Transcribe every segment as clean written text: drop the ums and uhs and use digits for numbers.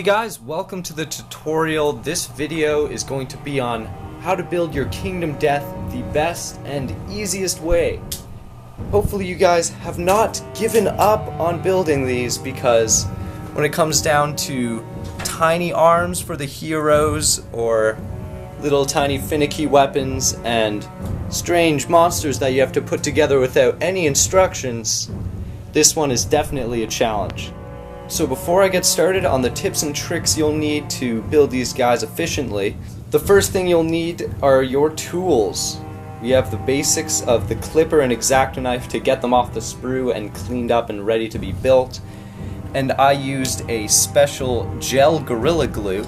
guys, welcome to the tutorial. This video is going to be on how to build your kingdom death the best and easiest way. Hopefully you guys have not given up on building these, because when it comes down to tiny arms for the heroes or little tiny finicky weapons and strange monsters that you have to put together without any instructions, this one is definitely a challenge. So before I get started on the tips and tricks you'll need to build these guys efficiently, the first thing you'll need are your tools. We have the basics of the clipper and X-Acto knife to get them off the sprue and cleaned up and ready to be built. And I used a special gel Gorilla Glue.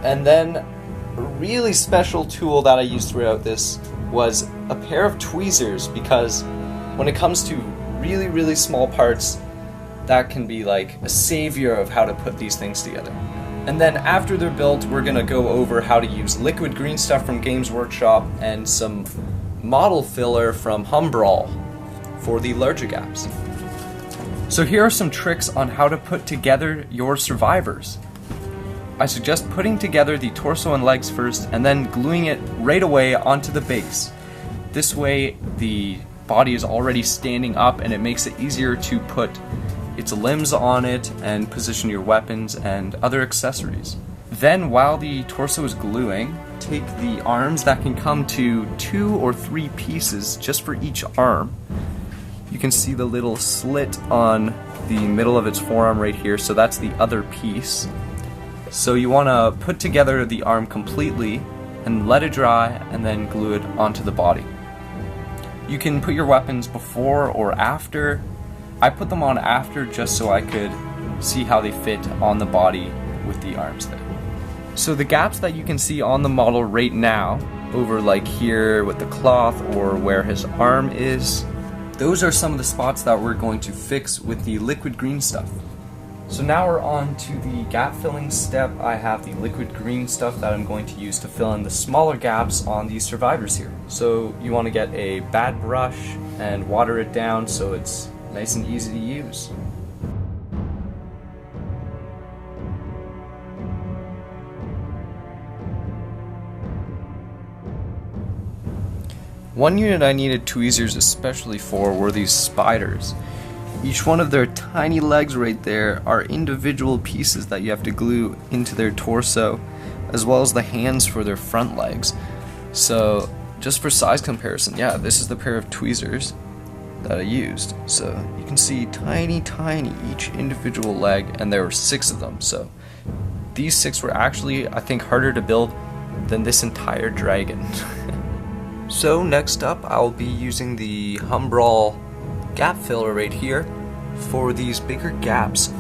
And then a really special tool that I used throughout this was a pair of tweezers, because when it comes to really small parts, that can be like a savior of how to put these things together. And then after they're built, we're gonna go over how to use liquid green stuff from Games Workshop and some model filler from Humbrol for the larger gaps. So here are some tricks on how to put together your survivors. I suggest putting together the torso and legs first and then gluing it right away onto the base. This way the body is already standing up and it makes it easier to put its limbs on it and position your weapons and other accessories. Then while the torso is gluing, take the arms that can come to 2 or 3 pieces just for each arm. You can see the little slit on the middle of its forearm right here, so that's the other piece. So you want to put together the arm completely and let it dry and then glue it onto the body. You can put your weapons before or after. I put them on after just so I could see how they fit on the body with the arms there. So the gaps that you can see on the model right now, over like here with the cloth or where his arm is, those are some of the spots that we're going to fix with the liquid green stuff. So now we're on to the gap filling step. I have the liquid green stuff that I'm going to use to fill in the smaller gaps on these survivors here. So you want to get a bad brush and water it down so it's nice and easy to use. One unit I needed tweezers especially for were these spiders. Each one of their tiny legs right there are individual pieces that you have to glue into their torso, as well as the hands for their front legs. So just for size comparison, yeah, this is the pair of tweezers that I used. So you can see tiny each individual leg, and there were 6 of them. So these 6 were actually, I think, harder to build than this entire dragon. So next up, I'll be using the Humbrol Gap Filler right here for these bigger gaps.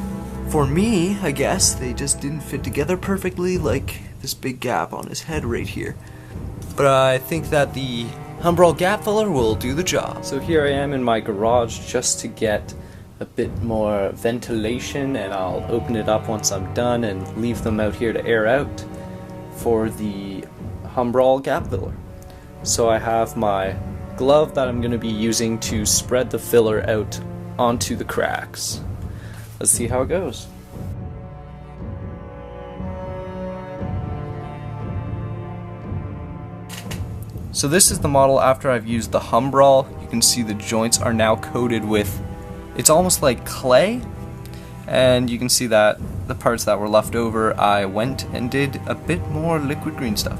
For me, I guess, they just didn't fit together perfectly, like this big gap on his head right here. But I think that the Humbrol Gap Filler will do the job. So here I am in my garage just to get a bit more ventilation, and I'll open it up once I'm done and leave them out here to air out for the Humbrol Gap Filler. So I have my glove that I'm going to be using to spread the filler out onto the cracks. Let's see how it goes. So this is the model after I've used the Humbrol. You can see the joints are now coated with, it's almost like clay, and you can see that the parts that were left over, I went and did a bit more liquid green stuff.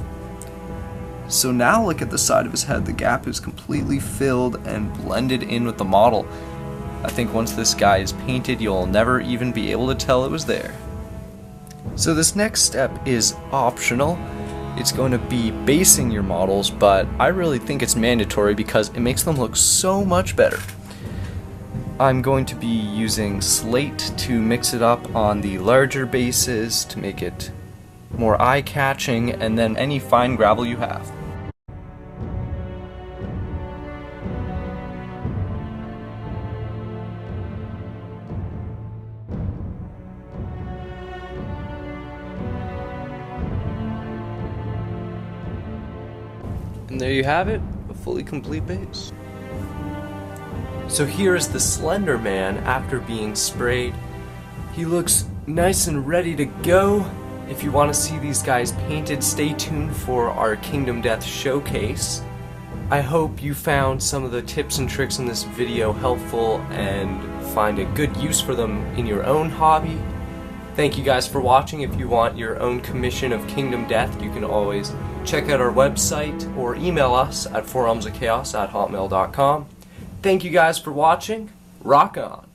So now look at the side of his head. The gap is completely filled and blended in with the model. I think once this guy is painted, you'll never even be able to tell it was there. So this next step is optional. It's going to be basing your models, but I really think it's mandatory because it makes them look so much better. I'm going to be using slate to mix it up on the larger bases to make it more eye-catching, and then any fine gravel you have. And there you have it, a fully complete base. So here is the Slender Man after being sprayed. He looks nice and ready to go. If you want to see these guys painted, stay tuned for our Kingdom Death showcase. I hope you found some of the tips and tricks in this video helpful and find a good use for them in your own hobby. Thank you guys for watching. If you want your own commission of Kingdom Death, you can always check out our website or email us at forumsofchaos@hotmail.com. Thank you guys for watching. Rock on!